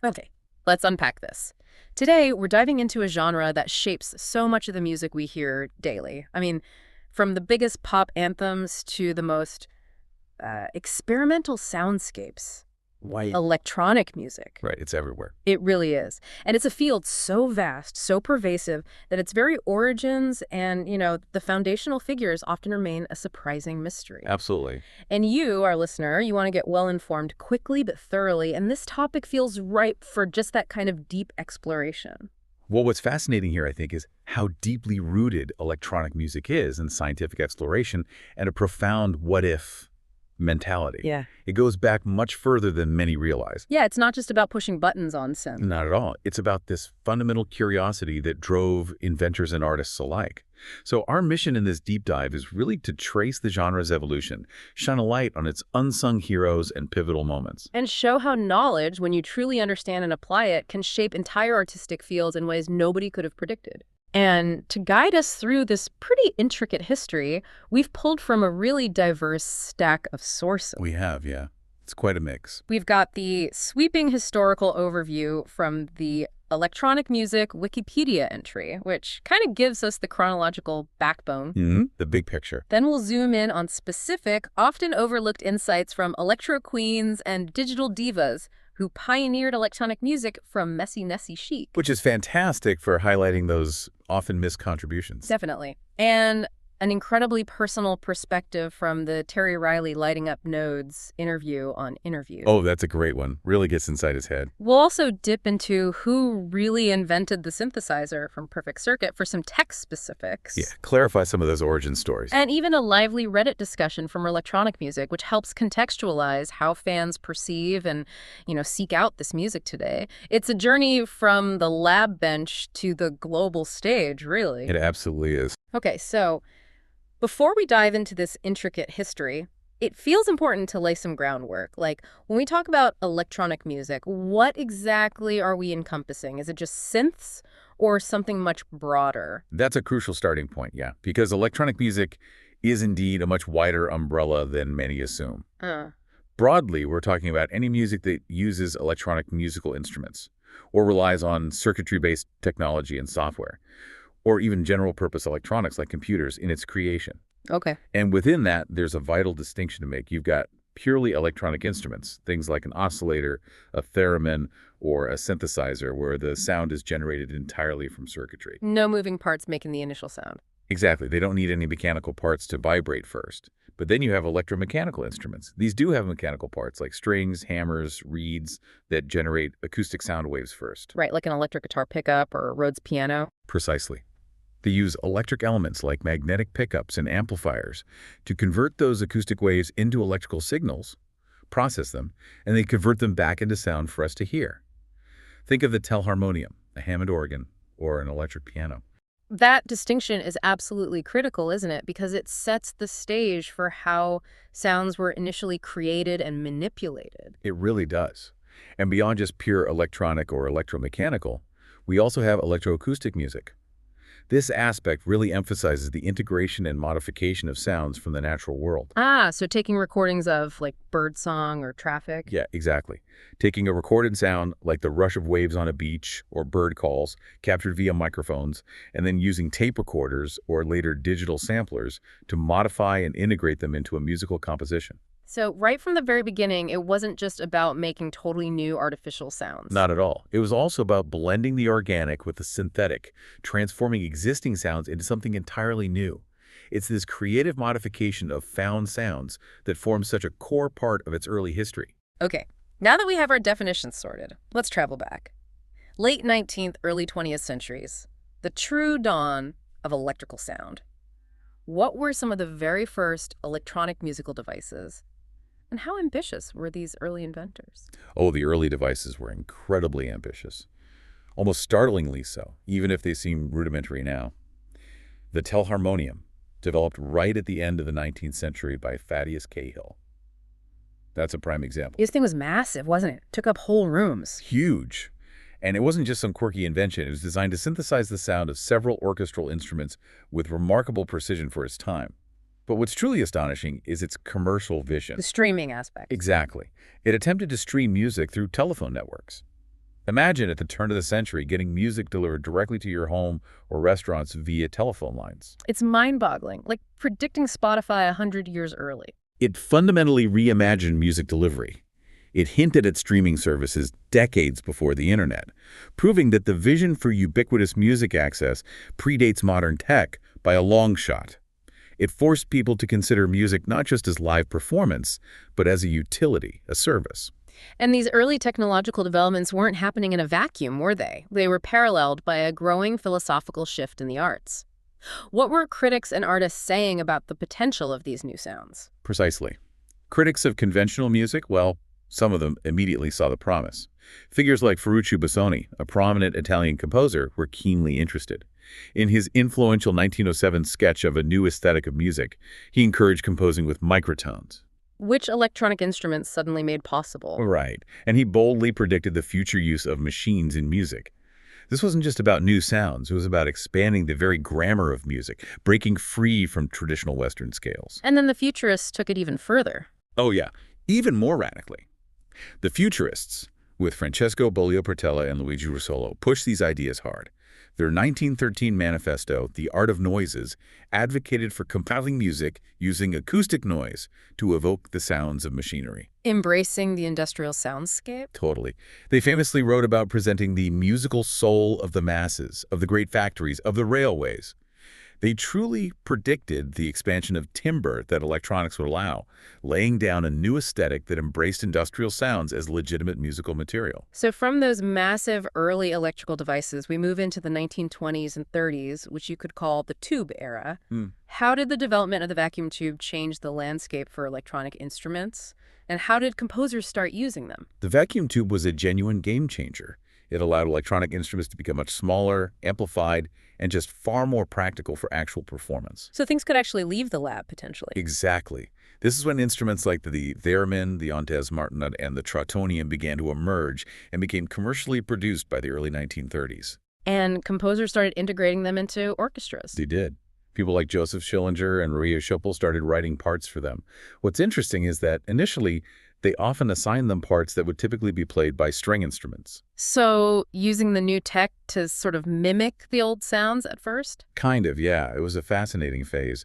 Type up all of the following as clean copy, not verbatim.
Okay, let's unpack this. Today, we're diving into a genre that shapes so much of the music we hear daily. I mean, from the biggest pop anthems to the most experimental soundscapes, White. electronic music. Right, it's everywhere. It really is. And it's a field so vast, so pervasive, that its very origins and, the foundational figures often remain a surprising mystery. Absolutely. And you, our listener, you want to get well-informed quickly but thoroughly, and this topic feels ripe for just that kind of deep exploration. Well, what's fascinating here, I think, is how deeply rooted electronic music is in scientific exploration and a profound what-if mentality. Yeah. It goes back much further than many realize. Yeah, it's not just about pushing buttons on synth. Not at all. It's about this fundamental curiosity that drove inventors and artists alike. So our mission in this deep dive is really to trace the genre's evolution, shine a light on its unsung heroes and pivotal moments. And show how knowledge, when you truly understand and apply it, can shape entire artistic fields in ways nobody could have predicted. And to guide us through this pretty intricate history, we've pulled from a really diverse stack of sources. We have, yeah. It's quite a mix. We've got the sweeping historical overview from the electronic music Wikipedia entry, which kind of gives us the chronological backbone. The big picture. Then we'll zoom in on specific, often overlooked insights from electro queens and digital divas who pioneered electronic music from messy chic. Which is fantastic for highlighting those often missed contributions. Definitely. And an incredibly personal perspective from the Terry Riley Lighting Up Nodes interview on Interview. Oh, that's a great one. Really gets inside his head. We'll also dip into who really invented the synthesizer from Perfect Circuit for some tech specifics. Yeah, clarify some of those origin stories. And even a lively Reddit discussion from electronic music, which helps contextualize how fans perceive and, seek out this music today. It's a journey from the lab bench to the global stage, really. It absolutely is. Okay, so before we dive into this intricate history, it feels important to lay some groundwork. Like, when we talk about electronic music, what exactly are we encompassing? Is it just synths or something much broader? That's a crucial starting point, yeah, because electronic music is indeed a much wider umbrella than many assume. Broadly, we're talking about any music that uses electronic musical instruments or relies on circuitry-based technology and software, or even general-purpose electronics like computers in its creation. Okay. And within that, there's a vital distinction to make. You've got purely electronic instruments, things like an oscillator, a theremin, or a synthesizer, where the sound is generated entirely from circuitry. No moving parts making the initial sound. Exactly. They don't need any mechanical parts to vibrate first. But then you have electromechanical instruments. These do have mechanical parts like strings, hammers, reeds that generate acoustic sound waves first. Right, like an electric guitar pickup or a Rhodes piano. Precisely. They use electric elements like magnetic pickups and amplifiers to convert those acoustic waves into electrical signals, process them, and then convert them back into sound for us to hear. Think of the telharmonium, a Hammond organ, or an electric piano. That distinction is absolutely critical, isn't it? Because it sets the stage for how sounds were initially created and manipulated. It really does. And beyond just pure electronic or electromechanical, we also have electroacoustic music. This aspect really emphasizes the integration and modification of sounds from the natural world. So taking recordings of, like, birdsong or traffic? Yeah, exactly. Taking a recorded sound, like the rush of waves on a beach or bird calls, captured via microphones, and then using tape recorders or later digital samplers to modify and integrate them into a musical composition. So right from the very beginning, it wasn't just about making totally new artificial sounds. Not at all. It was also about blending the organic with the synthetic, transforming existing sounds into something entirely new. It's this creative modification of found sounds that forms such a core part of its early history. Okay, now that we have our definitions sorted, let's travel back. Late 19th, early 20th centuries, the true dawn of electrical sound. What were some of the very first electronic musical devices? And how ambitious were these early inventors? Oh, the early devices were incredibly ambitious. Almost startlingly so, even if they seem rudimentary now. The telharmonium, developed right at the end of the 19th century by Thaddeus Cahill. That's a prime example. This thing was massive, wasn't it? Took up whole rooms. Huge. And it wasn't just some quirky invention. It was designed to synthesize the sound of several orchestral instruments with remarkable precision for its time. But what's truly astonishing is its commercial vision. The streaming aspect. Exactly. It attempted to stream music through telephone networks. Imagine at the turn of the century getting music delivered directly to your home or restaurants via telephone lines. It's mind-boggling, like predicting Spotify 100 years early. It fundamentally reimagined music delivery. It hinted at streaming services decades before the internet, proving that the vision for ubiquitous music access predates modern tech by a long shot. It forced people to consider music not just as live performance, but as a utility, a service. And these early technological developments weren't happening in a vacuum, were they? They were paralleled by a growing philosophical shift in the arts. What were critics and artists saying about the potential of these new sounds? Precisely. Critics of conventional music, well, some of them immediately saw the promise. Figures like Ferruccio Busoni, a prominent Italian composer, were keenly interested. In his influential 1907 sketch of a new aesthetic of music, he encouraged composing with microtones. Which electronic instruments suddenly made possible. Right, and he boldly predicted the future use of machines in music. This wasn't just about new sounds, it was about expanding the very grammar of music, breaking free from traditional Western scales. And then the futurists took it even further. Oh yeah, even more radically. The futurists, with Francesco Bollio-Portella and Luigi Russolo, pushed these ideas hard. Their 1913 manifesto, The Art of Noises, advocated for compiling music using acoustic noise to evoke the sounds of machinery. Embracing the industrial soundscape? Totally. They famously wrote about presenting the musical soul of the masses, of the great factories, of the railways. They truly predicted the expansion of timbre that electronics would allow, laying down a new aesthetic that embraced industrial sounds as legitimate musical material. So from those massive early electrical devices, we move into the 1920s and 30s, which you could call the tube era. How did the development of the vacuum tube change the landscape for electronic instruments? And how did composers start using them? The vacuum tube was a genuine game changer. It allowed electronic instruments to become much smaller, amplified, and just far more practical for actual performance. So things could actually leave the lab, potentially. Exactly. This is when instruments like the theremin, the Ontes Martinet, and the Trautonium began to emerge and became commercially produced by the early 1930s. And composers started integrating them into orchestras. They did. People like Joseph Schillinger and Maria Schöppel started writing parts for them. What's interesting is that initially, they often assigned them parts that would typically be played by string instruments. So using the new tech to sort of mimic the old sounds at first? Kind of, yeah. It was a fascinating phase.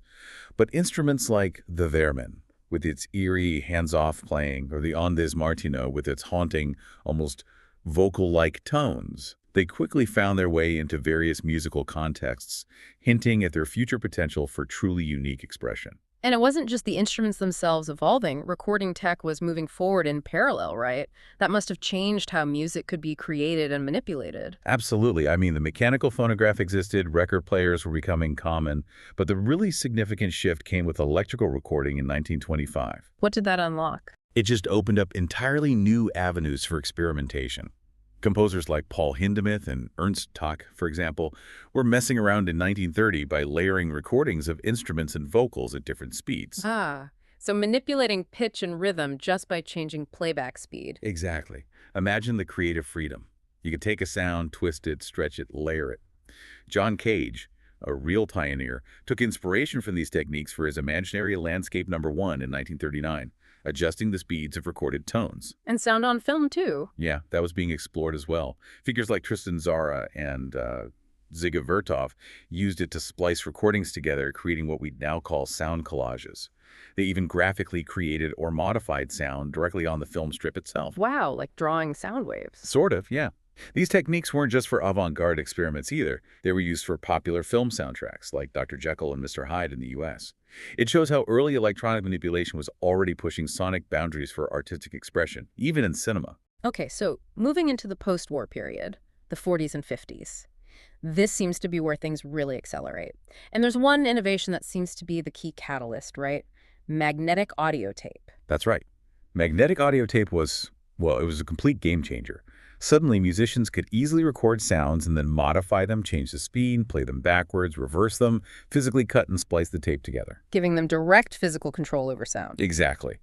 But instruments like the theremin, with its eerie hands-off playing, or the Ondes Martinet with its haunting, almost vocal-like tones, they quickly found their way into various musical contexts, hinting at their future potential for truly unique expression. And it wasn't just the instruments themselves evolving. Recording tech was moving forward in parallel, right? That must have changed how music could be created and manipulated. Absolutely. I mean, the mechanical phonograph existed, record players were becoming common, but the really significant shift came with electrical recording in 1925. What did that unlock? It just opened up entirely new avenues for experimentation. Composers like Paul Hindemith and Ernst Tach, for example, were messing around in 1930 by layering recordings of instruments and vocals at different speeds. So manipulating pitch and rhythm just by changing playback speed. Exactly. Imagine the creative freedom. You could take a sound, twist it, stretch it, layer it. John Cage, a real pioneer, took inspiration from these techniques for his Imaginary Landscape No. 1 in 1939. Adjusting the speeds of recorded tones. And sound on film, too. Yeah, that was being explored as well. Figures like Tristan Tzara and Dziga Vertov used it to splice recordings together, creating what we now call sound collages. They even graphically created or modified sound directly on the film strip itself. Wow, like drawing sound waves. Sort of, yeah. These techniques weren't just for avant-garde experiments either. They were used for popular film soundtracks like Dr. Jekyll and Mr. Hyde in the U.S. It shows how early electronic manipulation was already pushing sonic boundaries for artistic expression, even in cinema. Okay, so moving into the post-war period, the 40s and 50s, this seems to be where things really accelerate. And there's one innovation that seems to be the key catalyst, right? Magnetic audio tape. That's right. Magnetic audio tape was, well, it was a complete game changer. Suddenly, musicians could easily record sounds and then modify them, change the speed, play them backwards, reverse them, physically cut and splice the tape together. Giving them direct physical control over sound. Exactly.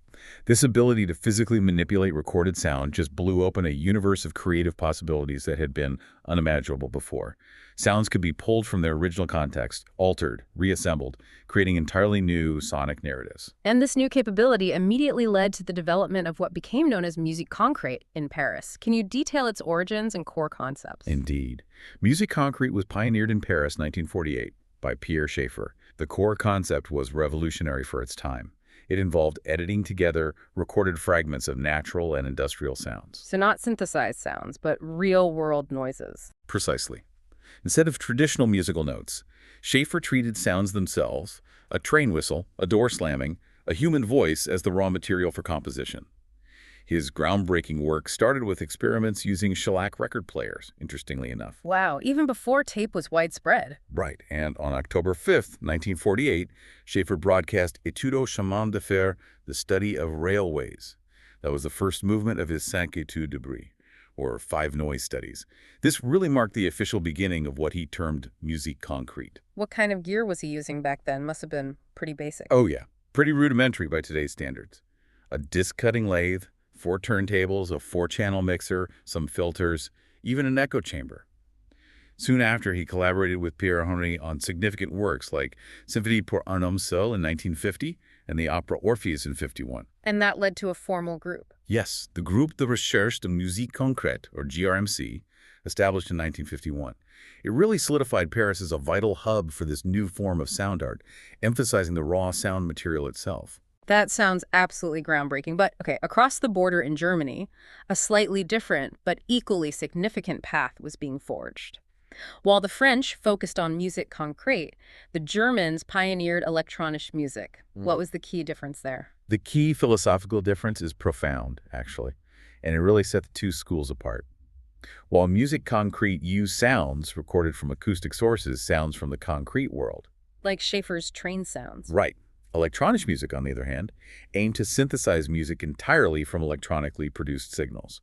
This ability to physically manipulate recorded sound just blew open a universe of creative possibilities that had been unimaginable before. Sounds could be pulled from their original context, altered, reassembled, creating entirely new sonic narratives. And this new capability immediately led to the development of what became known as musique concrète in Paris. Can you detail its origins and core concepts? Indeed. Musique concrète was pioneered in Paris 1948 by Pierre Schaeffer. The core concept was revolutionary for its time. It involved editing together recorded fragments of natural and industrial sounds. So not synthesized sounds, but real-world noises. Precisely. Instead of traditional musical notes, Schaeffer treated sounds themselves, a train whistle, a door slamming, a human voice as the raw material for composition. His groundbreaking work started with experiments using shellac record players, interestingly enough. Wow, even before tape was widespread. Right, and on October 5th, 1948, Schaeffer broadcast Étude au chemin de fer, the study of railways. That was the first movement of his Cinq études de bruit, or five noise studies. This really marked the official beginning of what he termed musique concrète. What kind of gear was he using back then? Must have been pretty basic. Oh yeah, pretty rudimentary by today's standards. A disc-cutting lathe, 4 turntables, a 4-channel mixer, some filters, even an echo chamber. Soon after, he collaborated with Pierre Henry on significant works like Symphonie pour un homme seul in 1950 and the opera Orpheus in 51. And that led to a formal group. Yes, the Groupe de Recherche de Musique Concrète, or GRMC, established in 1951. It really solidified Paris as a vital hub for this new form of sound art, emphasizing the raw sound material itself. That sounds absolutely groundbreaking. But, okay, across the border in Germany, a slightly different but equally significant path was being forged. While the French focused on musique concrète, the Germans pioneered electronic music. What was the key difference there? The key philosophical difference is profound, actually, and it really set the two schools apart. While musique concrète used sounds recorded from acoustic sources, sounds from the concrete world. Like Schaeffer's train sounds. Right. Electronic music, on the other hand, aimed to synthesize music entirely from electronically produced signals.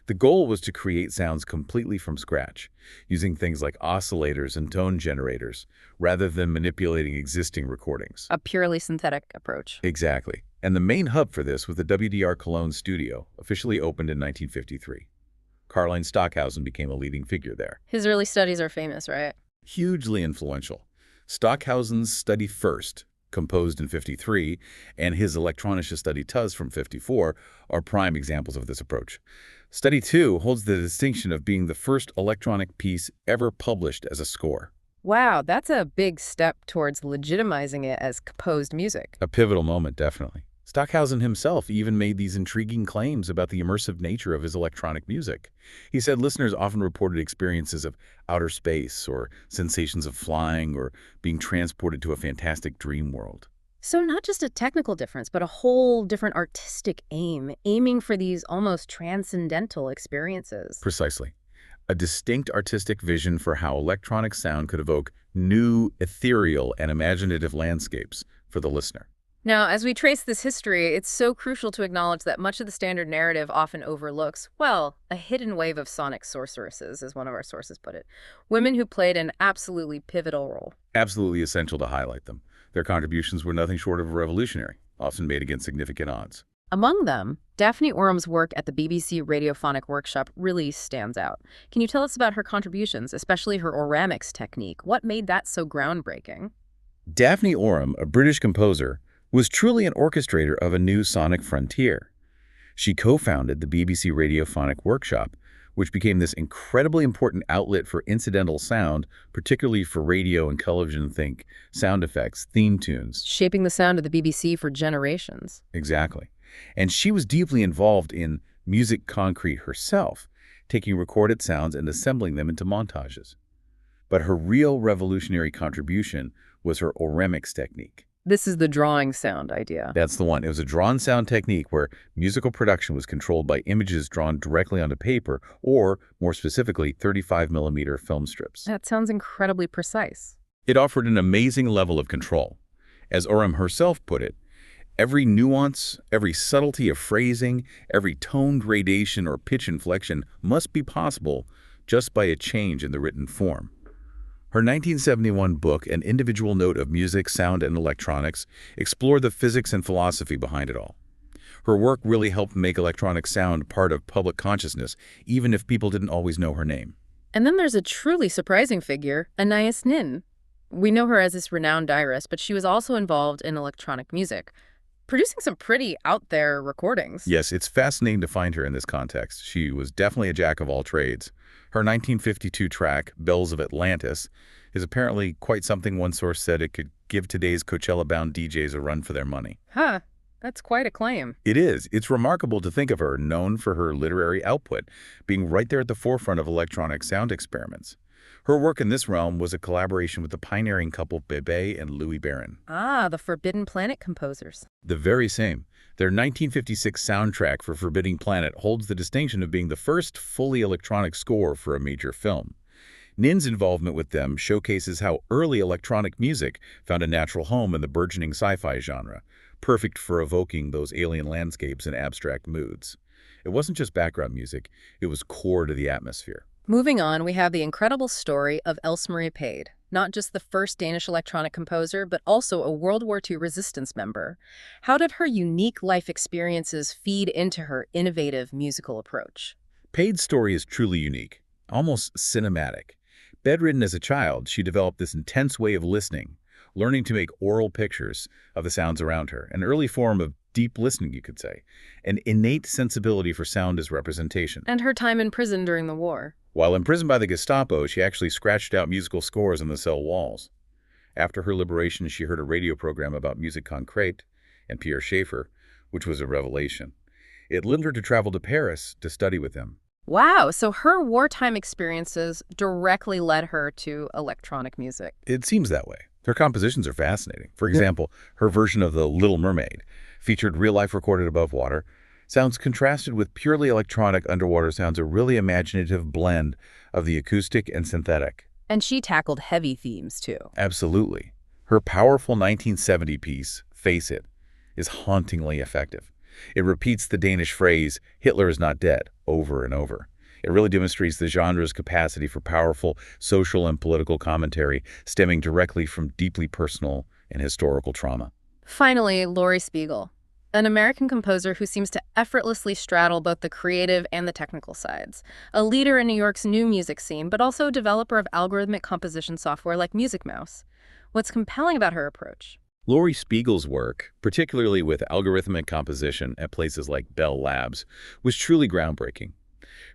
The goal was to create sounds completely from scratch, using things like oscillators and tone generators, rather than manipulating existing recordings. A purely synthetic approach. Exactly. And the main hub for this was the WDR Cologne studio, officially opened in 1953. Karlheinz Stockhausen became a leading figure there. His early studies are famous, right? Hugely influential. Stockhausen's Study First, composed in 53, and his Elektronische Study Tuz from 54 are prime examples of this approach. Study 2 holds the distinction of being the first electronic piece ever published as a score. Wow, that's a big step towards legitimizing it as composed music. A pivotal moment, definitely. Stockhausen himself even made these intriguing claims about the immersive nature of his electronic music. He said listeners often reported experiences of outer space or sensations of flying or being transported to a fantastic dream world. So not just a technical difference, but a whole different artistic aiming for these almost transcendental experiences. Precisely. A distinct artistic vision for how electronic sound could evoke new, ethereal, and imaginative landscapes for the listener. Now, as we trace this history, it's so crucial to acknowledge that much of the standard narrative often overlooks, well, a hidden wave of sonic sorceresses, as one of our sources put it. Women who played an absolutely pivotal role. Absolutely essential to highlight them. Their contributions were nothing short of revolutionary, often made against significant odds. Among them, Daphne Orum's work at the BBC Radiophonic Workshop really stands out. Can you tell us about her contributions, especially her oramics technique? What made that so groundbreaking? Daphne Orum, a British composer, was truly an orchestrator of a new sonic frontier. She co-founded the BBC Radiophonic Workshop, which became this incredibly important outlet for incidental sound, particularly for radio and television, think sound effects, theme tunes. Shaping the sound of the BBC for generations. Exactly. And she was deeply involved in musique concrète herself, taking recorded sounds and assembling them into montages. But her real revolutionary contribution was her oramics technique. This is the drawing sound idea. That's the one. It was a drawn sound technique where musical production was controlled by images drawn directly onto paper or, more specifically, 35mm film strips. That sounds incredibly precise. It offered an amazing level of control. As Orum herself put it, every nuance, every subtlety of phrasing, every tone gradation or pitch inflection must be possible just by a change in the written form. Her 1971 book, An Individual Note of Music, Sound, and Electronics, explored the physics and philosophy behind it all. Her work really helped make electronic sound part of public consciousness, even if people didn't always know her name. And then there's a truly surprising figure, Anais Nin. We know her as this renowned diarist, but she was also involved in electronic music, producing some pretty out-there recordings. Yes, it's fascinating to find her in this context. She was definitely a jack of all trades. Her 1952 track, Bells of Atlantis, is apparently quite something. One source said it could give today's Coachella-bound DJs a run for their money. Huh. That's quite a claim. It is. It's remarkable to think of her, known for her literary output, being right there at the forefront of electronic sound experiments. Her work in this realm was a collaboration with the pioneering couple Bebe and Louis Barron. Ah, the Forbidden Planet composers. The very same. Their 1956 soundtrack for Forbidden Planet holds the distinction of being the first fully electronic score for a major film. Nin's involvement with them showcases how early electronic music found a natural home in the burgeoning sci-fi genre, perfect for evoking those alien landscapes and abstract moods. It wasn't just background music, it was core to the atmosphere. Moving on, we have the incredible story of Else Marie Pade, not just the first Danish electronic composer, but also a World War II resistance member. How did her unique life experiences feed into her innovative musical approach? Pade's story is truly unique, almost cinematic. Bedridden as a child, she developed this intense way of listening, learning to make oral pictures of the sounds around her, an early form of deep listening, you could say, an innate sensibility for sound as representation. And her time in prison during the war. While imprisoned by the Gestapo, she actually scratched out musical scores on the cell walls. After her liberation, she heard a radio program about musique concrète and Pierre Schaeffer, which was a revelation. It led her to travel to Paris to study with him. Wow, so her wartime experiences directly led her to electronic music. It seems that way. Her compositions are fascinating. For example, her version of The Little Mermaid, featured real life recorded above water, sounds contrasted with purely electronic underwater sounds, a really imaginative blend of the acoustic and synthetic. And she tackled heavy themes, too. Absolutely. Her powerful 1970 piece, Face It, is hauntingly effective. It repeats the Danish phrase, "Hitler is not dead," over and over. It really demonstrates the genre's capacity for powerful social and political commentary stemming directly from deeply personal and historical trauma. Finally, Laurie Spiegel, an American composer who seems to effortlessly straddle both the creative and the technical sides. A leader in New York's new music scene, but also a developer of algorithmic composition software like Music Mouse. What's compelling about her approach? Laurie Spiegel's work, particularly with algorithmic composition at places like Bell Labs, was truly groundbreaking.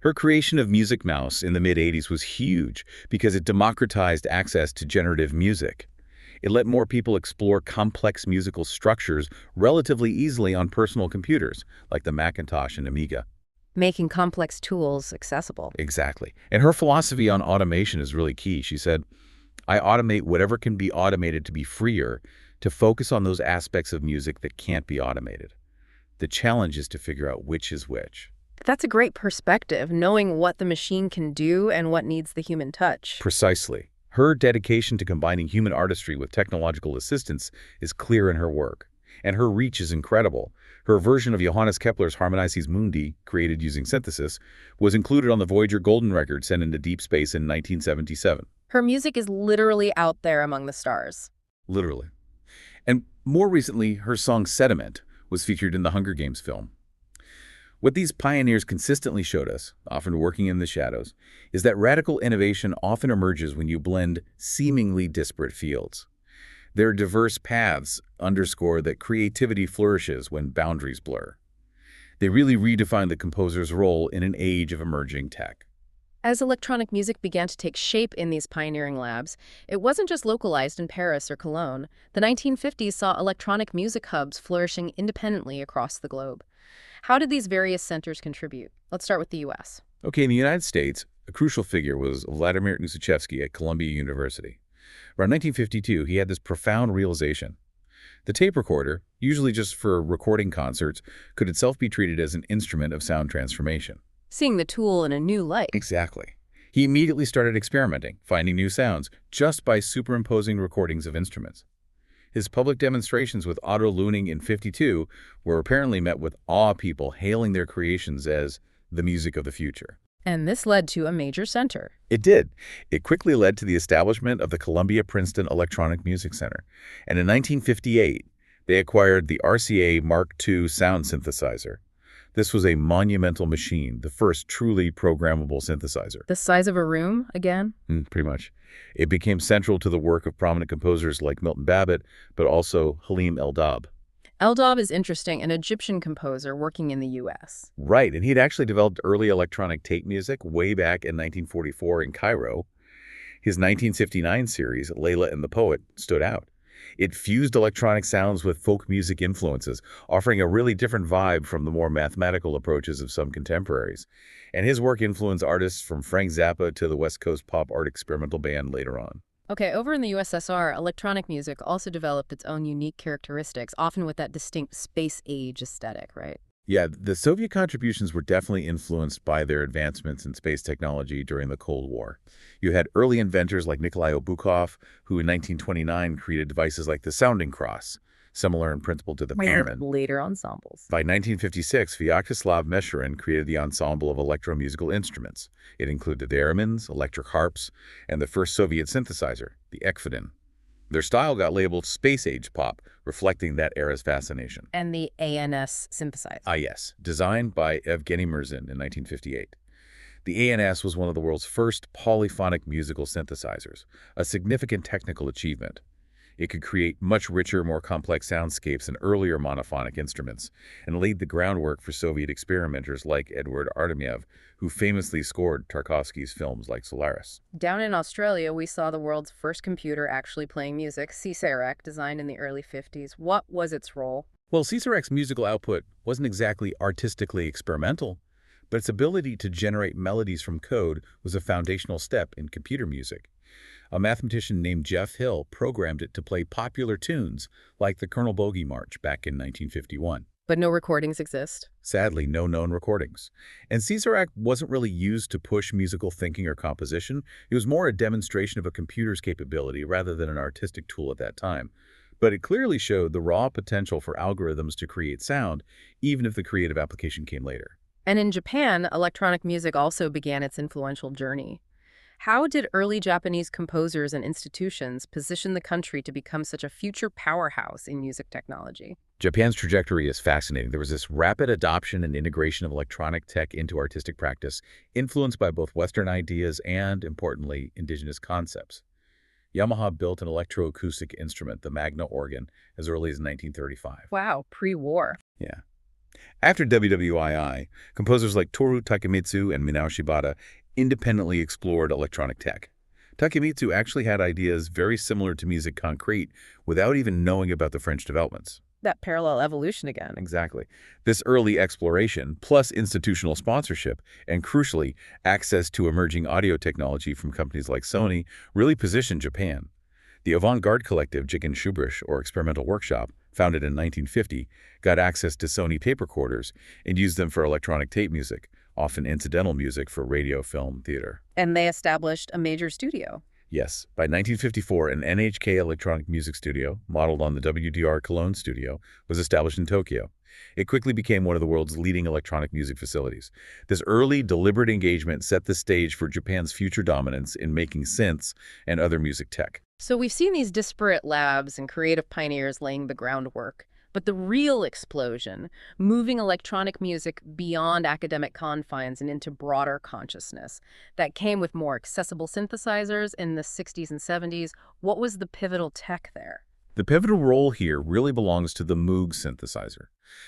Her creation of Music Mouse in the mid-'80s was huge because it democratized access to generative music. It let more people explore complex musical structures relatively easily on personal computers, like the Macintosh and Amiga. Making complex tools accessible. Exactly. And her philosophy on automation is really key. She said, "I automate whatever can be automated to be freer, to focus on those aspects of music that can't be automated. The challenge is to figure out which is which." That's a great perspective, knowing what the machine can do and what needs the human touch. Precisely. Her dedication to combining human artistry with technological assistance is clear in her work, and her reach is incredible. Her version of Johannes Kepler's Harmonices Mundi, created using synthesis, was included on the Voyager Golden Record sent into deep space in 1977. Her music is literally out there among the stars. Literally. And more recently, her song Sediment was featured in the Hunger Games film. What these pioneers consistently showed us, often working in the shadows, is that radical innovation often emerges when you blend seemingly disparate fields. Their diverse paths underscore that creativity flourishes when boundaries blur. They really redefine the composer's role in an age of emerging tech. As electronic music began to take shape in these pioneering labs, it wasn't just localized in Paris or Cologne. The 1950s saw electronic music hubs flourishing independently across the globe. How did these various centers contribute? Let's start with the U.S. Okay, in the United States, a crucial figure was Vladimir Usichevsky at Columbia University. Around 1952, he had this profound realization. The tape recorder, usually just for recording concerts, could itself be treated as an instrument of sound transformation. Seeing the tool in a new light. Exactly. He immediately started experimenting, finding new sounds, just by superimposing recordings of instruments. His public demonstrations with Otto Luening in '52 were apparently met with awe, people hailing their creations as the music of the future. And this led to a major center. It did. It quickly led to the establishment of the Columbia-Princeton Electronic Music Center. And in 1958, They acquired the RCA Mark II sound synthesizer. This was a monumental machine, the first truly programmable synthesizer. The size of a room, again? Pretty much. It became central to the work of prominent composers like Milton Babbitt, but also Halim Eldab. Eldab is interesting, an Egyptian composer working in the U.S. Right, and he'd actually developed early electronic tape music way back in 1944 in Cairo. His 1959 series, Layla and the Poet, stood out. It fused electronic sounds with folk music influences, offering a really different vibe from the more mathematical approaches of some contemporaries. And his work influenced artists from Frank Zappa to the West Coast pop art experimental band later on. Okay, over in the USSR, electronic music also developed its own unique characteristics, often with that distinct space-age aesthetic, right? Yeah, the Soviet contributions were definitely influenced by their advancements in space technology during the Cold War. You had early inventors like Nikolai Obukhov, who in 1929 created devices like the sounding cross, similar in principle to the theremin. Later ensembles. By 1956, Vyacheslav Mesherin created the ensemble of electromusical instruments. It included the theremins, electric harps, and the first Soviet synthesizer, the ekphadim. Their style got labeled space-age pop, reflecting that era's fascination. And the ANS synthesizer. Ah, yes, designed by Evgeny Mirzin in 1958. The ANS was one of the world's first polyphonic musical synthesizers, a significant technical achievement. It could create much richer, more complex soundscapes than earlier monophonic instruments, and laid the groundwork for Soviet experimenters like Eduard Artemyev, who famously scored Tarkovsky's films like Solaris. Down in Australia, we saw the world's first computer actually playing music, CSEREC, designed in the early 50s. What was its role? Well, CSEREC's musical output wasn't exactly artistically experimental, but its ability to generate melodies from code was a foundational step in computer music. A mathematician named Jeff Hill programmed it to play popular tunes like the Colonel Bogey March back in 1951. But no recordings exist? Sadly, no known recordings. And CSEREC wasn't really used to push musical thinking or composition. It was more a demonstration of a computer's capability rather than an artistic tool at that time. But it clearly showed the raw potential for algorithms to create sound, even if the creative application came later. And in Japan, electronic music also began its influential journey. How did early Japanese composers and institutions position the country to become such a future powerhouse in music technology? Japan's trajectory is fascinating. There was this rapid adoption and integration of electronic tech into artistic practice, influenced by both Western ideas and, importantly, indigenous concepts. Yamaha built an electroacoustic instrument, the Magna organ, as early as 1935. Wow, pre-war. Yeah. After WWII, composers like Toru Takemitsu and Minao Shibata independently explored electronic tech. Takemitsu actually had ideas very similar to musique concrete without even knowing about the French developments. That parallel evolution again. Exactly. This early exploration, plus institutional sponsorship, and crucially, access to emerging audio technology from companies like Sony, really positioned Japan. The avant-garde collective Jigen Shubrish, or Experimental Workshop, founded in 1950, got access to Sony tape recorders and used them for electronic tape music, often incidental music for radio, film, theater. And they established a major studio. Yes, by 1954, an NHK electronic music studio, modeled on the WDR Cologne studio, was established in Tokyo. It quickly became one of the world's leading electronic music facilities. This early, deliberate engagement set the stage for Japan's future dominance in making synths and other music tech. So we've seen these disparate labs and creative pioneers laying the groundwork. But the real explosion, moving electronic music beyond academic confines and into broader consciousness, that came with more accessible synthesizers in the 60s and 70s. What was the pivotal tech there? The pivotal role here really belongs to the Moog synthesizer.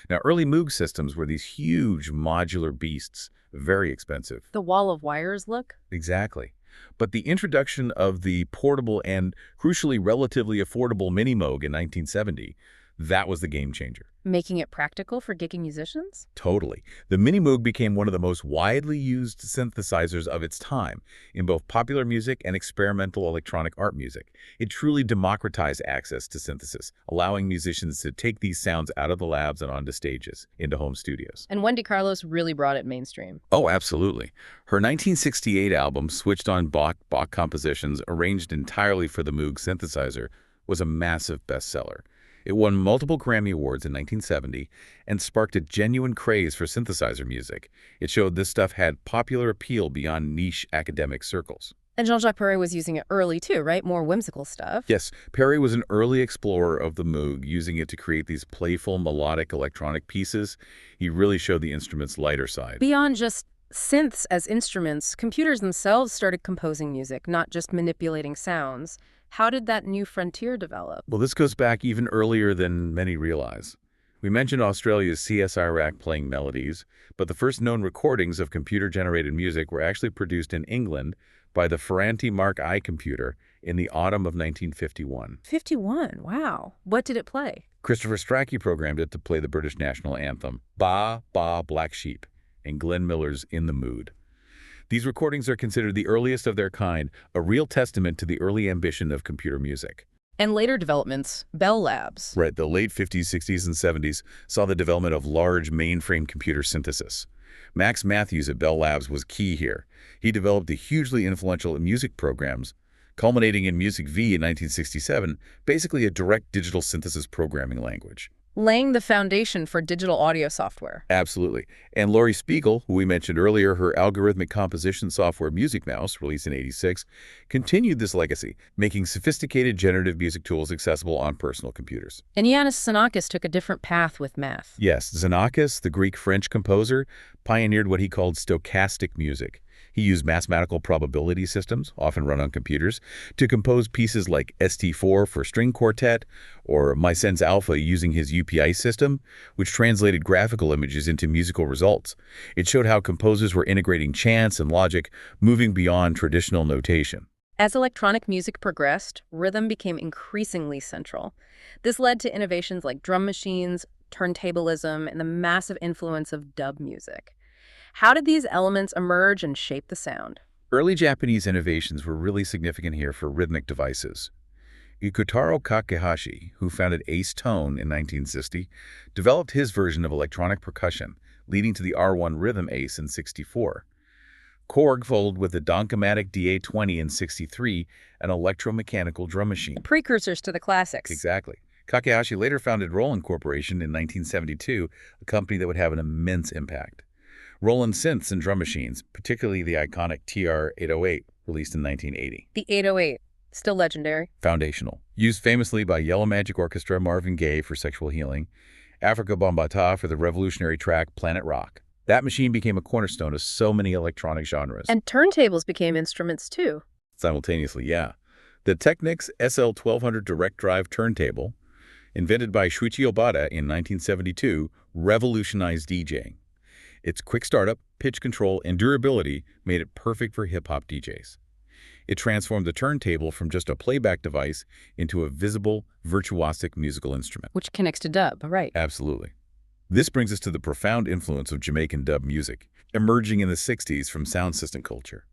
Now, early Moog systems were these huge modular beasts, very expensive. The wall of wires look? Exactly. But the introduction of the portable and, crucially, relatively affordable Mini Moog in 1970, that was the game changer. Making it practical for gigging musicians? Totally. The Mini Moog became one of the most widely used synthesizers of its time in both popular music and experimental electronic art music. It truly democratized access to synthesis, allowing musicians to take these sounds out of the labs and onto stages, into home studios. And Wendy Carlos really brought it mainstream. Oh, absolutely. Her 1968 album, Switched on Bach compositions arranged entirely for the Moog synthesizer, was a massive bestseller. It won multiple Grammy Awards in 1970 and sparked a genuine craze for synthesizer music. It showed this stuff had popular appeal beyond niche academic circles. And Jean-Jacques Perret was using it early too, right? More whimsical stuff. Yes, Perret was an early explorer of the Moog, using it to create these playful, melodic electronic pieces. He really showed the instrument's lighter side. Beyond just synths as instruments, computers themselves started composing music, not just manipulating sounds. How did that new frontier develop? Well, this goes back even earlier than many realize. We mentioned Australia's CSI rack playing melodies, but the first known recordings of computer-generated music were actually produced in England by the Ferranti Mark I computer in the autumn of 1951. 51, wow. What did it play? Christopher Strachey programmed it to play the British national anthem, Ba, Ba, Black Sheep, and Glenn Miller's In the Mood. These recordings are considered the earliest of their kind, a real testament to the early ambition of computer music. And later developments, Bell Labs. Right, the late 50s, 60s, and 70s saw the development of large mainframe computer synthesis. Max Matthews at Bell Labs was key here. He developed the hugely influential music programs, culminating in Music V in 1967, basically a direct digital synthesis programming language. Laying the foundation for digital audio software. Absolutely. And Laurie Spiegel, who we mentioned earlier, her algorithmic composition software Music Mouse, released in '86, continued this legacy, making sophisticated generative music tools accessible on personal computers. And Iannis Xenakis took a different path with math. Yes, Xenakis, the Greek-French composer, pioneered what he called stochastic music. He used mathematical probability systems, often run on computers, to compose pieces like ST4 for string quartet or MySense Alpha using his UPI system, which translated graphical images into musical results. It showed how composers were integrating chance and logic, moving beyond traditional notation. As electronic music progressed, rhythm became increasingly central. This led to innovations like drum machines, turntablism, and the massive influence of dub music. How did these elements emerge and shape the sound? Early Japanese innovations were really significant here for rhythmic devices. Yukotaro Kakehashi, who founded Ace Tone in 1960, developed his version of electronic percussion, leading to the R1 Rhythm Ace in '64. Korg followed with the Donkamatic DA-20 in '63, an electromechanical drum machine. The precursors to the classics. Exactly. Kakehashi later founded Roland Corporation in 1972, a company that would have an immense impact. Roland synths and drum machines, particularly the iconic TR-808, released in 1980. The 808, still legendary. Foundational. Used famously by Yellow Magic Orchestra Marvin Gaye for sexual healing, Africa Bambaataa for the revolutionary track Planet Rock. That machine became a cornerstone of so many electronic genres. And turntables became instruments too. Simultaneously, yeah. The Technics SL1200 direct drive turntable, invented by Shuichi Obata in 1972, revolutionized DJing. Its quick startup, pitch control, and durability made it perfect for hip-hop DJs. It transformed the turntable from just a playback device into a visible, virtuosic musical instrument. Which connects to dub, right? Absolutely. This brings us to the profound influence of Jamaican dub music, emerging in the '60s from sound system culture.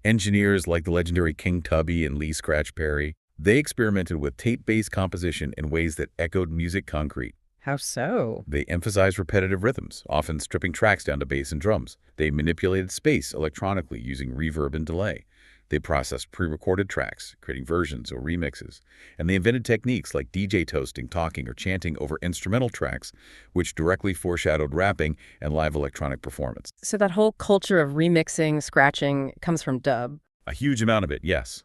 Engineers like the legendary King Tubby and Lee Scratch Perry, they experimented with tape-based composition in ways that echoed music concrete. How so? They emphasized repetitive rhythms, often stripping tracks down to bass and drums. They manipulated space electronically using reverb and delay. They processed pre-recorded tracks, creating versions or remixes. And they invented techniques like DJ toasting, talking, or chanting over instrumental tracks, which directly foreshadowed rapping and live electronic performance. So that whole culture of remixing, scratching, comes from dub? A huge amount of it, yes.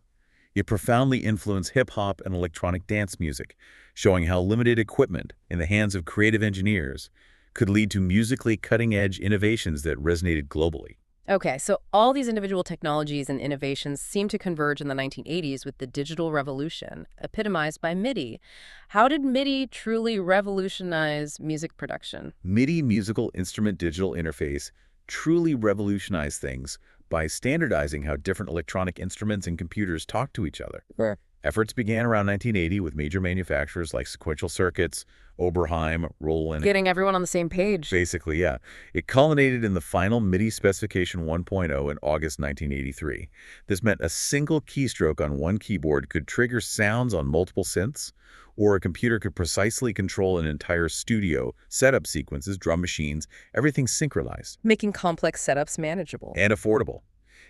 It profoundly influenced hip-hop and electronic dance music, showing how limited equipment in the hands of creative engineers could lead to musically cutting-edge innovations that resonated globally. Okay, so all these individual technologies and innovations seem to converge in the 1980s with the digital revolution, epitomized by MIDI. How did MIDI truly revolutionize music production? MIDI musical instrument digital interface truly revolutionized things by standardizing how different electronic instruments and computers talk to each other. Sure. Efforts began around 1980 with major manufacturers like Sequential Circuits, Oberheim, Roland. Getting everyone on the same page. Basically, yeah. It culminated in the final MIDI Specification 1.0 in August 1983. This meant a single keystroke on one keyboard could trigger sounds on multiple synths, or a computer could precisely control an entire studio, setup sequences, drum machines, everything synchronized. Making complex setups manageable. And affordable.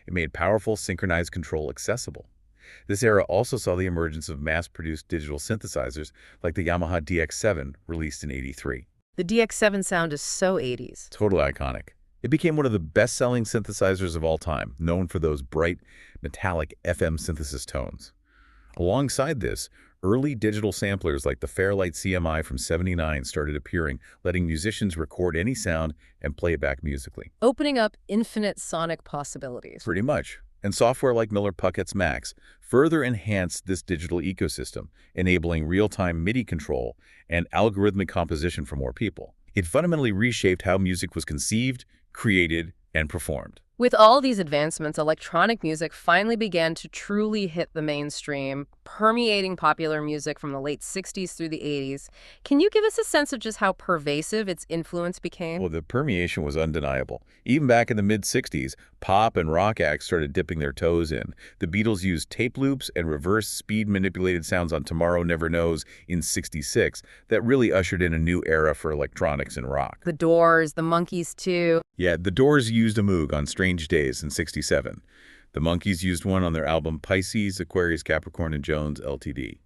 It made powerful synchronized control accessible. This era also saw the emergence of mass-produced digital synthesizers like the Yamaha DX7, released in '83. The DX7 sound is so 80s. Totally iconic. It became one of the best-selling synthesizers of all time, known for those bright, metallic FM synthesis tones. Alongside this, early digital samplers like the Fairlight CMI from '79 started appearing, letting musicians record any sound and play it back musically. Opening up infinite sonic possibilities. Pretty much. And software like Miller Puckett's Max further enhanced this digital ecosystem, enabling real-time MIDI control and algorithmic composition for more people. It fundamentally reshaped how music was conceived, created, and performed. With all these advancements, electronic music finally began to truly hit the mainstream, permeating popular music from the late 60s through the 80s. Can you give us a sense of just how pervasive its influence became? Well, the permeation was undeniable. Even back in the mid-60s, pop and rock acts started dipping their toes in. The Beatles used tape loops and reverse speed-manipulated sounds on Tomorrow Never Knows in '66 that really ushered in a new era for electronics and rock. The Doors, the Monkees too. Yeah, the Doors used a Moog on Strange Days in '67. The Monkees used one on their album Pisces, Aquarius, Capricorn, and Jones, Ltd.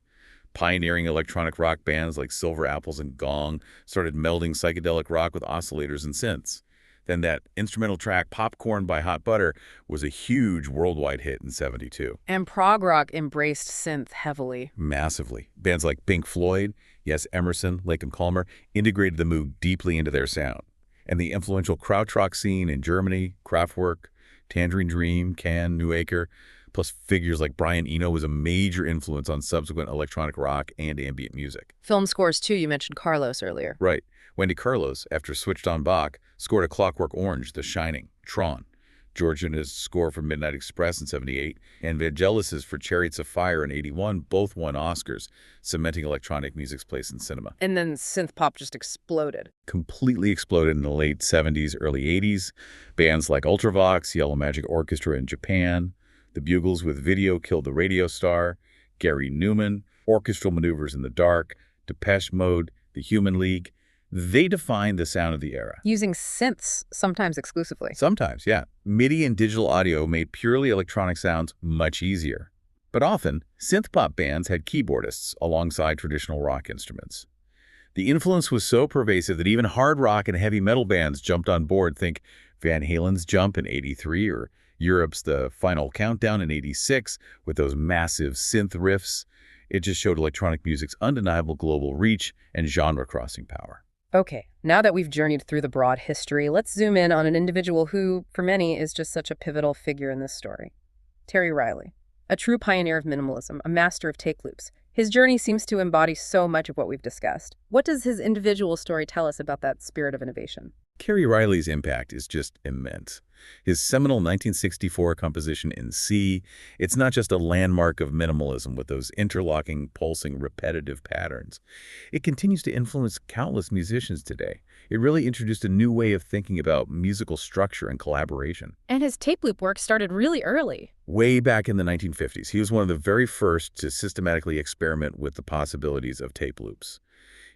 Pioneering electronic rock bands like Silver Apples and Gong started melding psychedelic rock with oscillators and synths. Then that instrumental track Popcorn by Hot Butter was a huge worldwide hit in '72. And prog rock embraced synth heavily. Massively. Bands like Pink Floyd, yes, Emerson, Lake and Palmer integrated the Moog deeply into their sound. And the influential krautrock scene in Germany, Kraftwerk, Tangerine Dream, Can, New Acre, plus figures like Brian Eno was a major influence on subsequent electronic rock and ambient music. Film scores too, you mentioned Carlos earlier. Right. Wendy Carlos, after Switched on Bach, scored A Clockwork Orange, The Shining, Tron. Georgiana's score for Midnight Express in '78, and Vangelis's for Chariots of Fire in '81 both won Oscars, cementing electronic music's place in cinema. And then synth pop just exploded. Completely exploded in the late '70s, early '80s. Bands like Ultravox, Yellow Magic Orchestra in Japan, The Bugles with Video Killed the Radio Star, Gary Newman, Orchestral Maneuvers in the Dark, Depeche Mode, The Human League. They defined the sound of the era. Using synths, sometimes exclusively. Sometimes, yeah. MIDI and digital audio made purely electronic sounds much easier. But often, synth-pop bands had keyboardists alongside traditional rock instruments. The influence was so pervasive that even hard rock and heavy metal bands jumped on board. Think Van Halen's Jump in '83 or Europe's The Final Countdown in '86 with those massive synth riffs. It just showed electronic music's undeniable global reach and genre-crossing power. Okay, now that we've journeyed through the broad history, let's zoom in on an individual who, for many, is just such a pivotal figure in this story. Terry Riley, a true pioneer of minimalism, a master of take loops. His journey seems to embody so much of what we've discussed. What does his individual story tell us about that spirit of innovation? Terry Riley's impact is just immense. His seminal 1964 composition in C, it's not just a landmark of minimalism with those interlocking, pulsing, repetitive patterns. It continues to influence countless musicians today. It really introduced a new way of thinking about musical structure and collaboration. And his tape loop work started really early. Way back in the 1950s, he was one of the very first to systematically experiment with the possibilities of tape loops.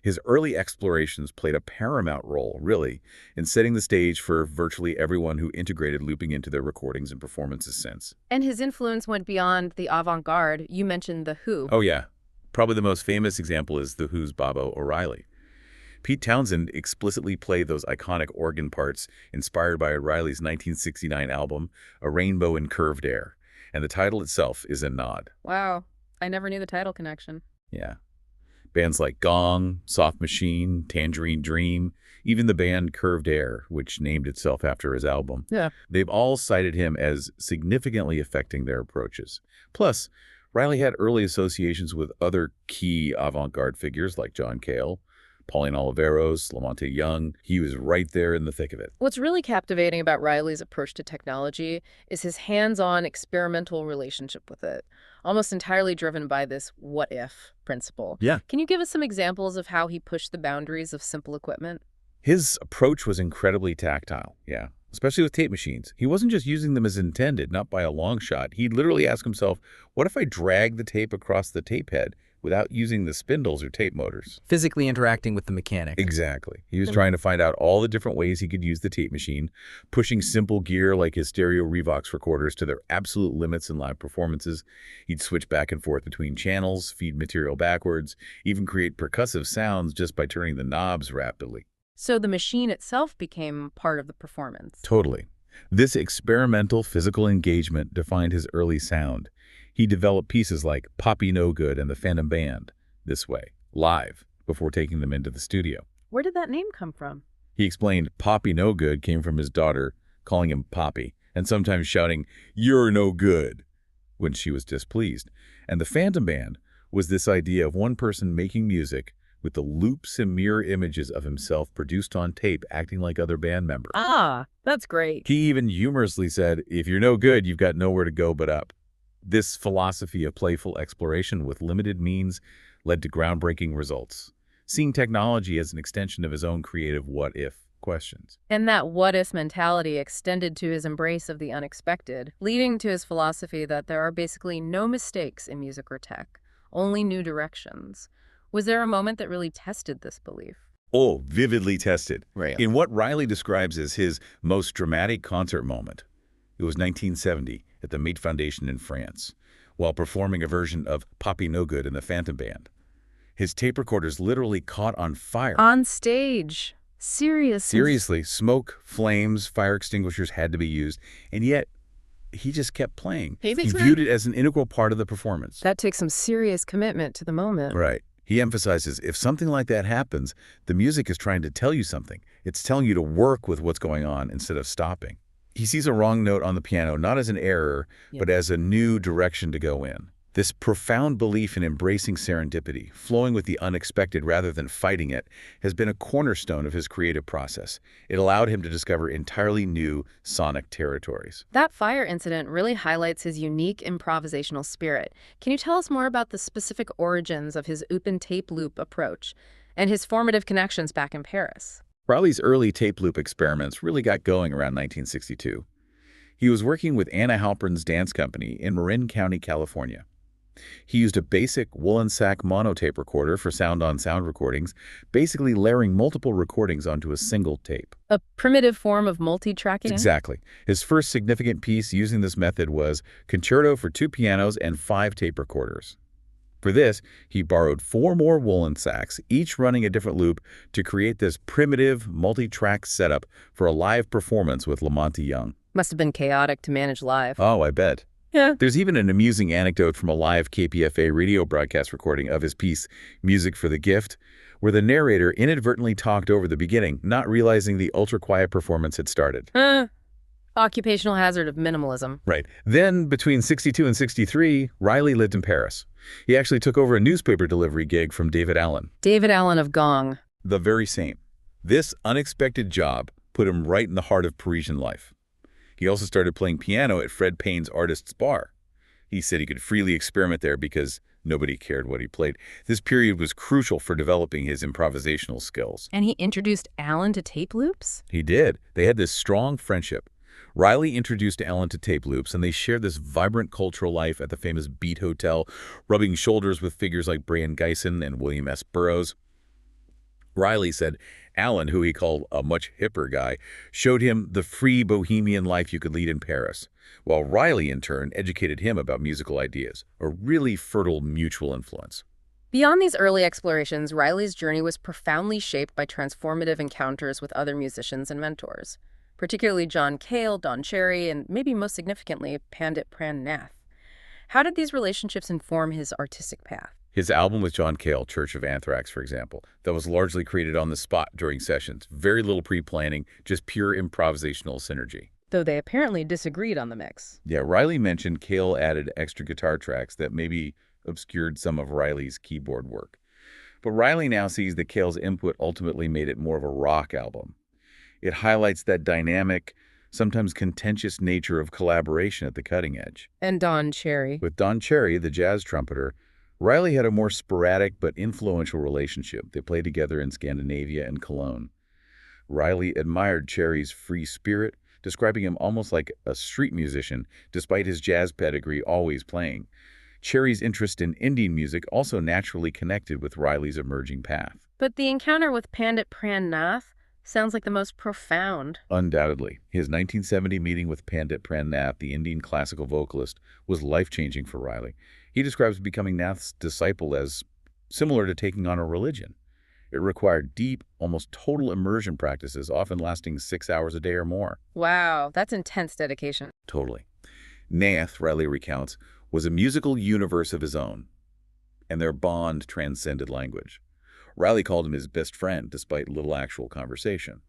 His early explorations played a paramount role, really, in setting the stage for virtually everyone who integrated looping into their recordings and performances since. And his influence went beyond the avant-garde. You mentioned The Who. Oh, yeah. Probably the most famous example is The Who's Bobo O'Reilly. Pete Townsend explicitly played those iconic organ parts inspired by O'Reilly's 1969 album, A Rainbow in Curved Air. And the title itself is a nod. Wow. I never knew the title connection. Yeah. Bands like Gong, Soft Machine, Tangerine Dream, even the band Curved Air, which named itself after his album. Yeah. They've all cited him as significantly affecting their approaches. Plus, Riley had early associations with other key avant-garde figures like John Cale, Pauline Oliveros, Lamonte Young. He was right there in the thick of it. What's really captivating about Riley's approach to technology is his hands-on experimental relationship with it, almost entirely driven by this what-if principle. Yeah. Can you give us some examples of how he pushed the boundaries of simple equipment? His approach was incredibly tactile, yeah, especially with tape machines. He wasn't just using them as intended, not by a long shot. He'd literally ask himself, what if I drag the tape across the tape head without using the spindles or tape motors? Physically interacting with the mechanic. Exactly. He was trying to find out all the different ways he could use the tape machine, pushing simple gear like his stereo Revox recorders to their absolute limits in live performances. He'd switch back and forth between channels, feed material backwards, even create percussive sounds just by turning the knobs rapidly. So the machine itself became part of the performance. Totally. This experimental physical engagement defined his early sound. He developed pieces like Poppy No Good and the Phantom Band this way, live, before taking them into the studio. Where did that name come from? He explained Poppy No Good came from his daughter calling him Poppy and sometimes shouting, "You're no good," when she was displeased. And the Phantom Band was this idea of one person making music with the loops and mirror images of himself produced on tape acting like other band members. Ah, that's great. He even humorously said, "If you're no good, you've got nowhere to go but up." This philosophy of playful exploration with limited means led to groundbreaking results, seeing technology as an extension of his own creative what-if questions. And that what-if mentality extended to his embrace of the unexpected, leading to his philosophy that there are basically no mistakes in music or tech, only new directions. Was there a moment that really tested this belief? Oh, vividly tested. Right. In what Riley describes as his most dramatic concert moment. It was 1970 at the Mate Foundation in France, while performing a version of Poppy No Good in the Phantom Band. His tape recorders literally caught on fire. On stage. Seriously, smoke, flames, fire extinguishers had to be used, and yet he just kept playing. He viewed it as an integral part of the performance. That takes some serious commitment to the moment. Right. He emphasizes if something like that happens, the music is trying to tell you something. It's telling you to work with what's going on instead of stopping. He sees a wrong note on the piano not as an error, but as a new direction to go in. This profound belief in embracing serendipity, flowing with the unexpected rather than fighting it, has been a cornerstone of his creative process. It allowed him to discover entirely new sonic territories. That fire incident really highlights his unique improvisational spirit. Can you tell us more about the specific origins of his open tape loop approach and his formative connections back in Paris? Riley's early tape loop experiments really got going around 1962. He was working with Anna Halpern's dance company in Marin County, California. He used a basic woolen sack monotape recorder for sound-on-sound recordings, basically layering multiple recordings onto a single tape. A primitive form of multi-tracking? Exactly. His first significant piece using this method was Concerto for 2 pianos and 5 tape recorders. For this, he borrowed 4 more woolen sacks, each running a different loop, to create this primitive, multi-track setup for a live performance with Lamonti Young. Must have been chaotic to manage live. Oh, I bet. Yeah. There's even an amusing anecdote from a live KPFA radio broadcast recording of his piece, Music for the Gift, where the narrator inadvertently talked over the beginning, not realizing the ultra-quiet performance had started. Occupational hazard of minimalism. Right. Then, between 62 and 63, Riley lived in Paris. He actually took over a newspaper delivery gig from David Allen. David Allen of Gong. The very same. This unexpected job put him right in the heart of Parisian life. He also started playing piano at Fred Payne's Artists Bar. He said he could freely experiment there because nobody cared what he played. This period was crucial for developing his improvisational skills. And he introduced Allen to tape loops? He did. They had this strong friendship. Riley introduced Allen to tape loops, and they shared this vibrant cultural life at the famous Beat Hotel, rubbing shoulders with figures like Brian Geisen and William S. Burroughs. Riley said Allen, who he called a much hipper guy, showed him the free bohemian life you could lead in Paris, while Riley, in turn, educated him about musical ideas, a really fertile mutual influence. Beyond these early explorations, Riley's journey was profoundly shaped by transformative encounters with other musicians and mentors, particularly John Cale, Don Cherry, and maybe most significantly, Pandit Pran Nath. How did these relationships inform his artistic path? His album with John Cale, Church of Anthrax, for example, that was largely created on the spot during sessions. Very little pre-planning, just pure improvisational synergy. Though they apparently disagreed on the mix. Yeah, Riley mentioned Cale added extra guitar tracks that maybe obscured some of Riley's keyboard work. But Riley now sees that Cale's input ultimately made it more of a rock album. It highlights that dynamic, sometimes contentious nature of collaboration at the cutting edge. And Don Cherry. With Don Cherry, the jazz trumpeter, Riley had a more sporadic but influential relationship. They played together in Scandinavia and Cologne. Riley admired Cherry's free spirit, describing him almost like a street musician, despite his jazz pedigree always playing. Cherry's interest in Indian music also naturally connected with Riley's emerging path. But the encounter with Pandit Pran Nath sounds like the most profound. Undoubtedly. His 1970 meeting with Pandit Pran Nath, the Indian classical vocalist, was life-changing for Riley. He describes becoming Nath's disciple as similar to taking on a religion. It required deep, almost total immersion practices, often lasting 6 hours a day or more. Wow, that's intense dedication. Totally. Nath, Riley recounts, was a musical universe of his own, and their bond transcended language. Riley called him his best friend, despite little actual conversation.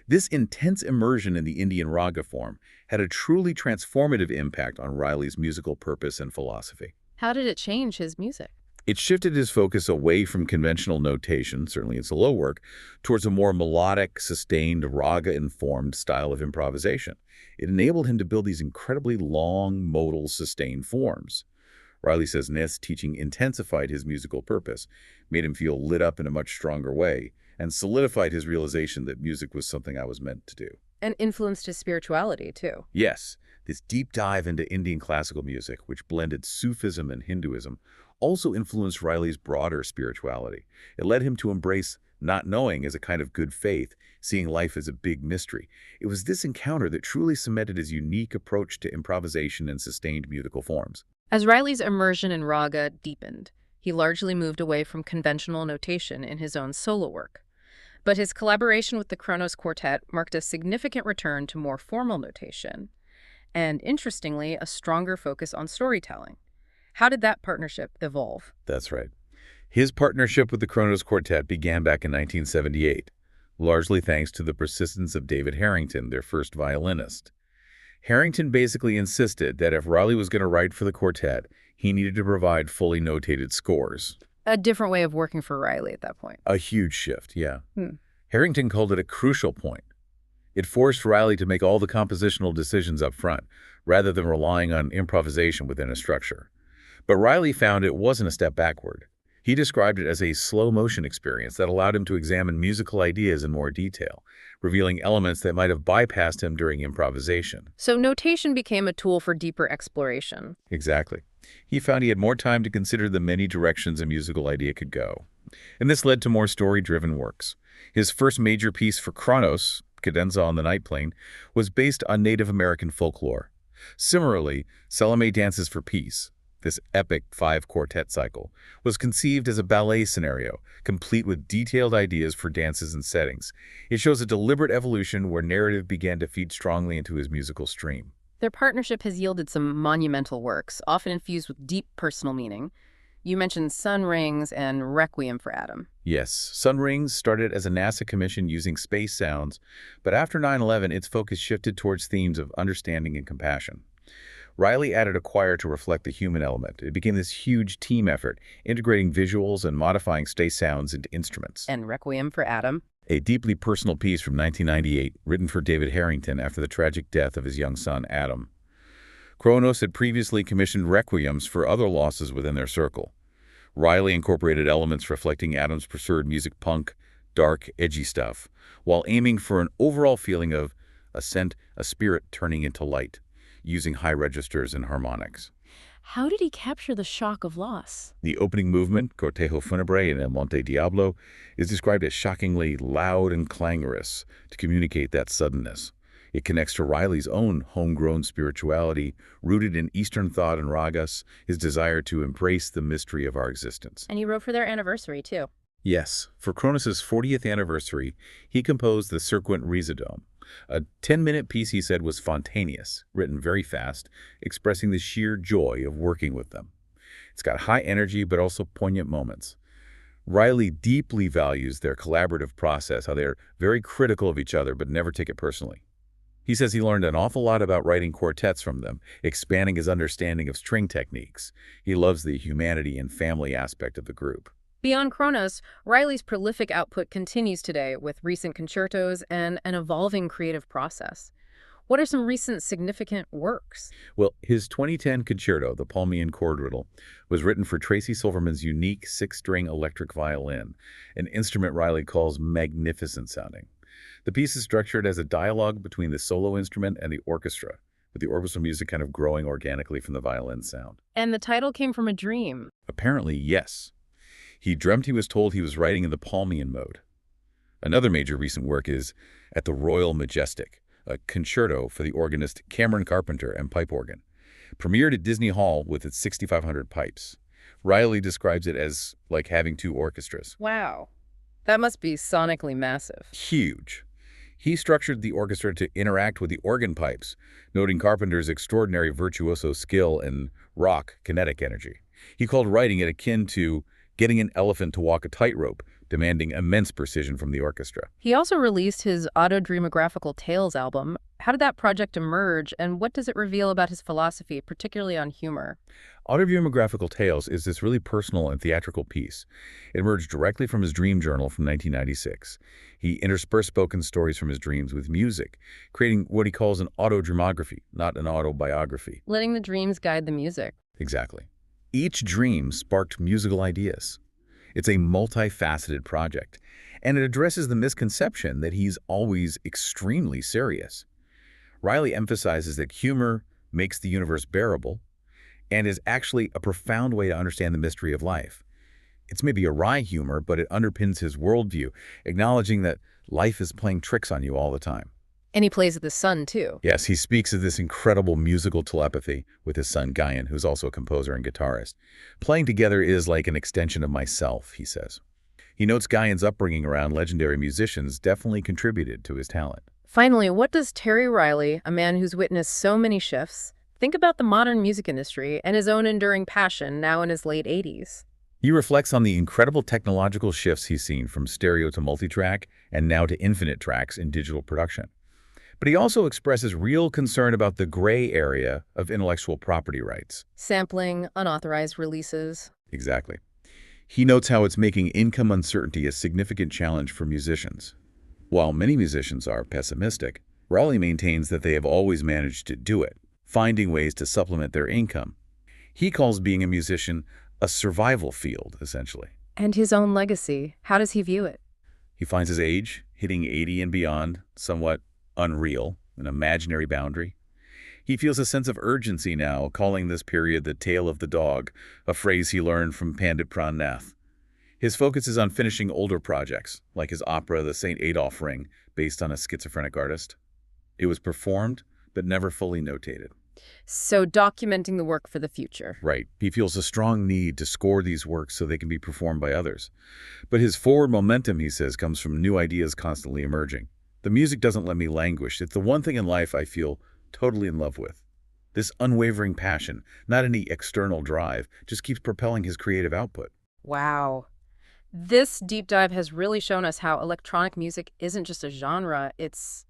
This intense immersion in the Indian raga form had a truly transformative impact on Riley's musical purpose and philosophy. How did it change his music? It shifted his focus away from conventional notation, certainly in solo work, towards a more melodic, sustained, raga-informed style of improvisation. It enabled him to build these incredibly long, modal, sustained forms. Riley says Nath's teaching intensified his musical purpose, made him feel lit up in a much stronger way, and solidified his realization that music was something I was meant to do. And influenced his spirituality, too. Yes, this deep dive into Indian classical music, which blended Sufism and Hinduism, also influenced Riley's broader spirituality. It led him to embrace not knowing as a kind of good faith, seeing life as a big mystery. It was this encounter that truly cemented his unique approach to improvisation and sustained musical forms. As Riley's immersion in raga deepened, he largely moved away from conventional notation in his own solo work. But his collaboration with the Kronos Quartet marked a significant return to more formal notation, and interestingly, a stronger focus on storytelling. How did that partnership evolve? That's right. His partnership with the Kronos Quartet began back in 1978, largely thanks to the persistence of David Harrington, their first violinist. Harrington basically insisted that if Riley was going to write for the quartet, he needed to provide fully notated scores. A different way of working for Riley at that point. A huge shift, yeah. Harrington called it a crucial point. It forced Riley to make all the compositional decisions up front, rather than relying on improvisation within a structure. But Riley found it wasn't a step backward. He described it as a slow-motion experience that allowed him to examine musical ideas in more detail, revealing elements that might have bypassed him during improvisation. So notation became a tool for deeper exploration. Exactly. He found he had more time to consider the many directions a musical idea could go. And this led to more story-driven works. His first major piece for Kronos, Cadenza on the Night Plane, was based on Native American folklore. Similarly, Salome Dances for Peace, this epic 5-quartet cycle, was conceived as a ballet scenario, complete with detailed ideas for dances and settings. It shows a deliberate evolution where narrative began to feed strongly into his musical stream. Their partnership has yielded some monumental works, often infused with deep personal meaning. You mentioned Sun Rings and Requiem for Adam. Yes, Sun Rings started as a NASA commission using space sounds, but after 9/11, its focus shifted towards themes of understanding and compassion. Riley added a choir to reflect the human element. It became this huge team effort, integrating visuals and modifying space sounds into instruments. And Requiem for Adam? A deeply personal piece from 1998, written for David Harrington after the tragic death of his young son, Adam. Kronos had previously commissioned requiems for other losses within their circle. Riley incorporated elements reflecting Adam's preferred music, punk, dark, edgy stuff, while aiming for an overall feeling of ascent, a spirit turning into light, using high registers and harmonics. How did he capture the shock of loss? The opening movement, Cortejo Funebre in El Monte Diablo, is described as shockingly loud and clangorous to communicate that suddenness. It connects to Riley's own homegrown spirituality, rooted in Eastern thought and ragas, his desire to embrace the mystery of our existence. And he wrote for their anniversary, too. Yes, for Kronos' 40th anniversary, he composed the Cirquent Rhizodome, a 10-minute piece he said was spontaneous, written very fast, expressing the sheer joy of working with them. It's got high energy but also poignant moments. Riley deeply values their collaborative process, how they're very critical of each other but never take it personally. He says he learned an awful lot about writing quartets from them, expanding his understanding of string techniques. He loves the humanity and family aspect of the group. Beyond Kronos, Riley's prolific output continues today with recent concertos and an evolving creative process. What are some recent significant works? Well, his 2010 concerto, the Palmian Chord Riddle, was written for Tracy Silverman's unique 6-string electric violin, an instrument Riley calls magnificent sounding. The piece is structured as a dialogue between the solo instrument and the orchestra, with the orchestral music kind of growing organically from the violin sound. And the title came from a dream. Apparently, yes. He dreamt he was told he was writing in the Palmian mode. Another major recent work is At the Royal Majestic, a concerto for the organist Cameron Carpenter and pipe organ. Premiered at Disney Hall with its 6,500 pipes. Riley describes it as like having 2 orchestras. Wow. That must be sonically massive. Huge. He structured the orchestra to interact with the organ pipes, noting Carpenter's extraordinary virtuoso skill and rock kinetic energy. He called writing it akin to getting an elephant to walk a tightrope, demanding immense precision from the orchestra. He also released his Autodreamographical Tales album. How did that project emerge, and what does it reveal about his philosophy, particularly on humor? Autobiographical Tales is this really personal and theatrical piece. It emerged directly from his dream journal from 1996. He interspersed spoken stories from his dreams with music, creating what he calls an autodreamography, not an autobiography. Letting the dreams guide the music. Exactly. Each dream sparked musical ideas. It's a multifaceted project, and it addresses the misconception that he's always extremely serious. Riley emphasizes that humor makes the universe bearable and is actually a profound way to understand the mystery of life. It's maybe a wry humor, but it underpins his worldview, acknowledging that life is playing tricks on you all the time. And he plays with his son, too. Yes, he speaks of this incredible musical telepathy with his son Guyan, who's also a composer and guitarist. Playing together is like an extension of myself, he says. He notes Guyan's upbringing around legendary musicians definitely contributed to his talent. Finally, what does Terry Riley, a man who's witnessed so many shifts, think about the modern music industry and his own enduring passion now in his late 80s? He reflects on the incredible technological shifts he's seen from stereo to multitrack and now to infinite tracks in digital production. But he also expresses real concern about the gray area of intellectual property rights. Sampling, unauthorized releases. Exactly. He notes how it's making income uncertainty a significant challenge for musicians. While many musicians are pessimistic, Riley maintains that they have always managed to do it, finding ways to supplement their income. He calls being a musician a survival field, essentially. And his own legacy, how does he view it? He finds his age, hitting 80 and beyond, somewhat unreal, an imaginary boundary. He feels a sense of urgency now, calling this period the tale of the dog, a phrase he learned from Pandit Pran Nath. His focus is on finishing older projects, like his opera The St. Adolph Ring, based on a schizophrenic artist. It was performed, but never fully notated. So documenting the work for the future. Right. He feels a strong need to score these works so they can be performed by others. But his forward momentum, he says, comes from new ideas constantly emerging. The music doesn't let me languish. It's the one thing in life I feel totally in love with. This unwavering passion, not any external drive, just keeps propelling his creative output. Wow. This deep dive has really shown us how electronic music isn't just a genre, it's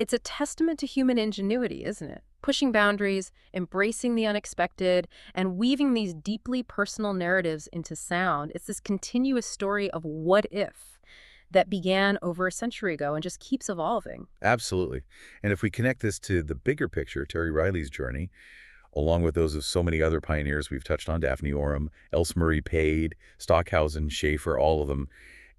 a testament to human ingenuity, isn't it? Pushing boundaries, embracing the unexpected, and weaving these deeply personal narratives into sound. It's this continuous story of what if that began over a century ago and just keeps evolving. Absolutely. And if we connect this to the bigger picture, Terry Riley's journey, along with those of so many other pioneers we've touched on, Daphne Oram, Else Marie Pade, Stockhausen, Schaefer, all of them,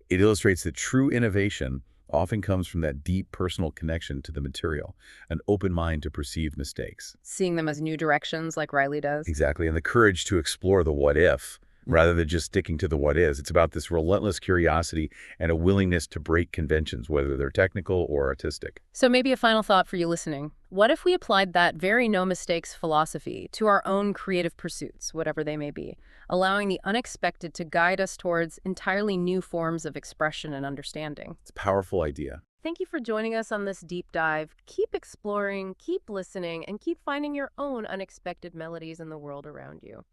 it illustrates that true innovation often comes from that deep personal connection to the material, an open mind to perceive mistakes. Seeing them as new directions like Riley does. Exactly, and the courage to explore the what if, rather than just sticking to the what is. It's about this relentless curiosity and a willingness to break conventions, whether they're technical or artistic. So maybe a final thought for you listening. What if we applied that very no mistakes philosophy to our own creative pursuits, whatever they may be, allowing the unexpected to guide us towards entirely new forms of expression and understanding? It's a powerful idea. Thank you for joining us on this deep dive. Keep exploring, keep listening, and keep finding your own unexpected melodies in the world around you.